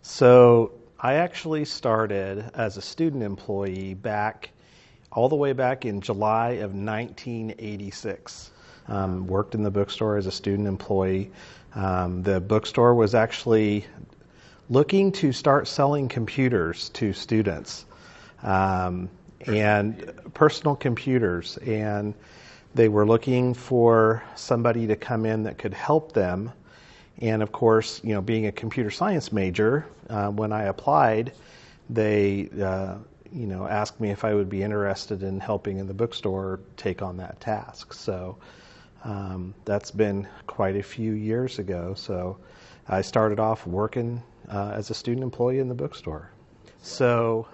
So I actually started as a student employee all the way back in July of 1986. Worked in the bookstore as a student employee. The bookstore was actually looking to start selling computers to students, and personal computers, and they were looking for somebody to come in that could help them. And of course, being a computer science major, when I applied, they asked me if I would be interested in helping in the bookstore take on that task. So that's been quite a few years ago. So I started off working as a student employee in the bookstore. So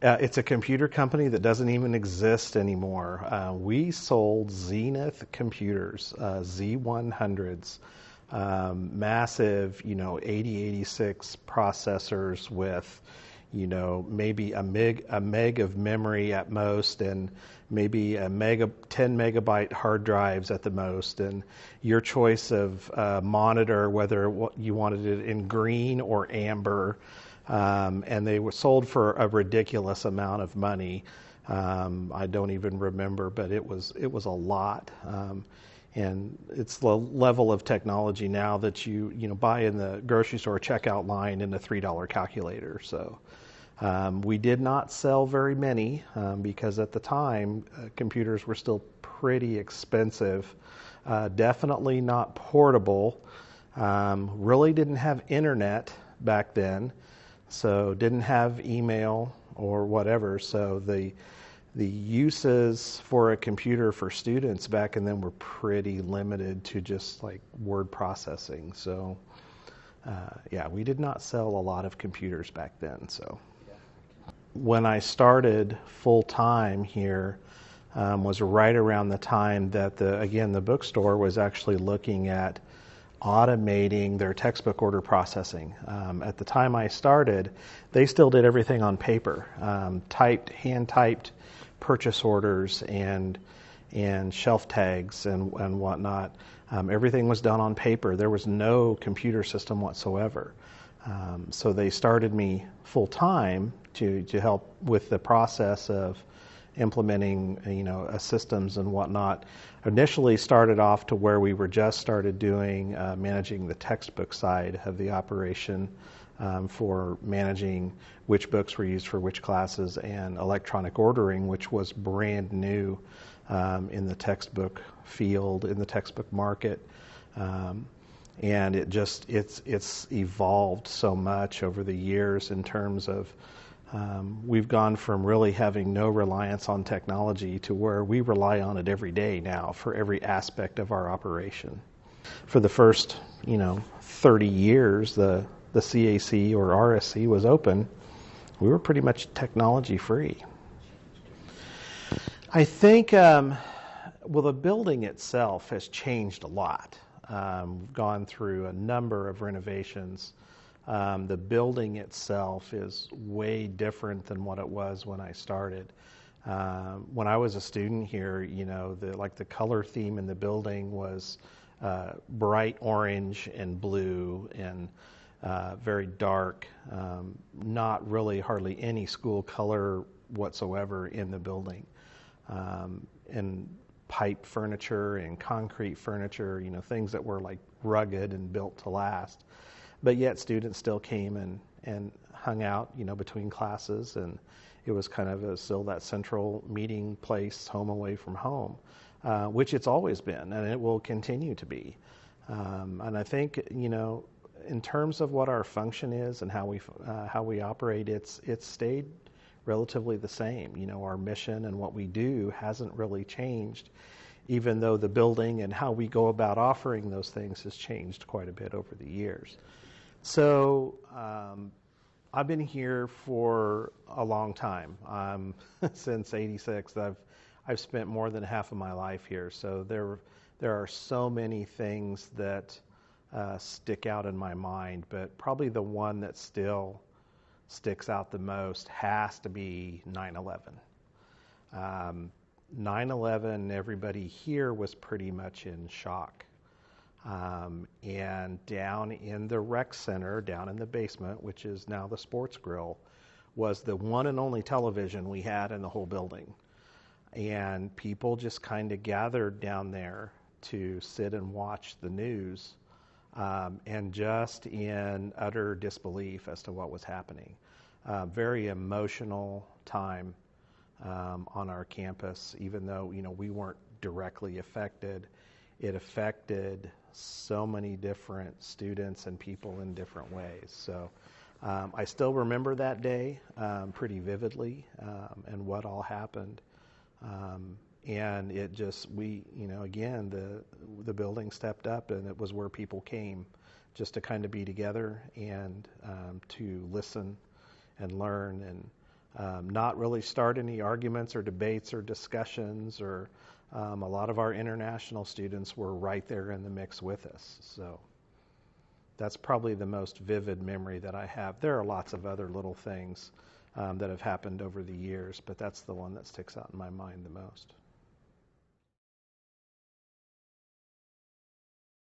it's a computer company that doesn't even exist anymore. We sold Zenith computers, Z100s, massive, 8086 processors with, maybe a meg of memory at most, and maybe 10 megabyte hard drives at the most, and your choice of monitor, whether you wanted it in green or amber. And they were sold for a ridiculous amount of money. I don't even remember, but it was a lot. And it's the level of technology now that you buy in the grocery store checkout line in a $3 calculator. So we did not sell very many because at the time computers were still pretty expensive. Definitely not portable. Really didn't have internet back then. So didn't have email or whatever. So the uses for a computer for students back then were pretty limited to just like word processing. So we did not sell a lot of computers back then. So when I started full time here was right around the time that the bookstore was actually looking at automating their textbook order processing. At the time I started, they still did everything on paper, hand-typed purchase orders and shelf tags and whatnot. Everything was done on paper. There was no computer system whatsoever. So they started me full-time to help with the process of implementing systems and whatnot. Initially started off to where we were just started doing managing the textbook side of the operation, for managing which books were used for which classes, and electronic ordering, which was brand new in the textbook field, in the textbook market. And it's evolved so much over the years in terms of we've gone from really having no reliance on technology to where we rely on it every day now for every aspect of our operation. For the first, 30 years, the CAC or RSC was open. We were pretty much technology free. I think, the building itself has changed a lot. We've gone through a number of renovations. The building itself is way different than what it was when I started. When I was a student here, the color theme in the building was bright orange and blue and very dark. Not really hardly any school color whatsoever in the building. And pipe furniture and concrete furniture, things that were like rugged and built to last. But yet students still came and hung out, between classes, and it was kind of still that central meeting place, home away from home, which it's always been, and it will continue to be. And I think, in terms of what our function is and how we operate, it's stayed relatively the same. Our mission and what we do hasn't really changed, even though the building and how we go about offering those things has changed quite a bit over the years. So I've been here for a long time. Since '86, I've spent more than half of my life here. So there are so many things that stick out in my mind, but probably the one that still sticks out the most has to be 9/11. 9/11, everybody here was pretty much in shock. And down in the rec center, down in the basement, which is now the sports grill, was the one and only television we had in the whole building. And people just kind of gathered down there to sit and watch the news, and just in utter disbelief as to what was happening. Very emotional time on our campus, even though we weren't directly affected. It affected so many different students and people in different ways. So I still remember that day pretty vividly, and what all happened. And it just, again, the building stepped up, and it was where people came just to kind of be together and to listen and learn, and not really start any arguments or debates or discussions. Or a lot of our international students were right there in the mix with us. So that's probably the most vivid memory that I have. There are lots of other little things that have happened over the years, but that's the one that sticks out in my mind the most.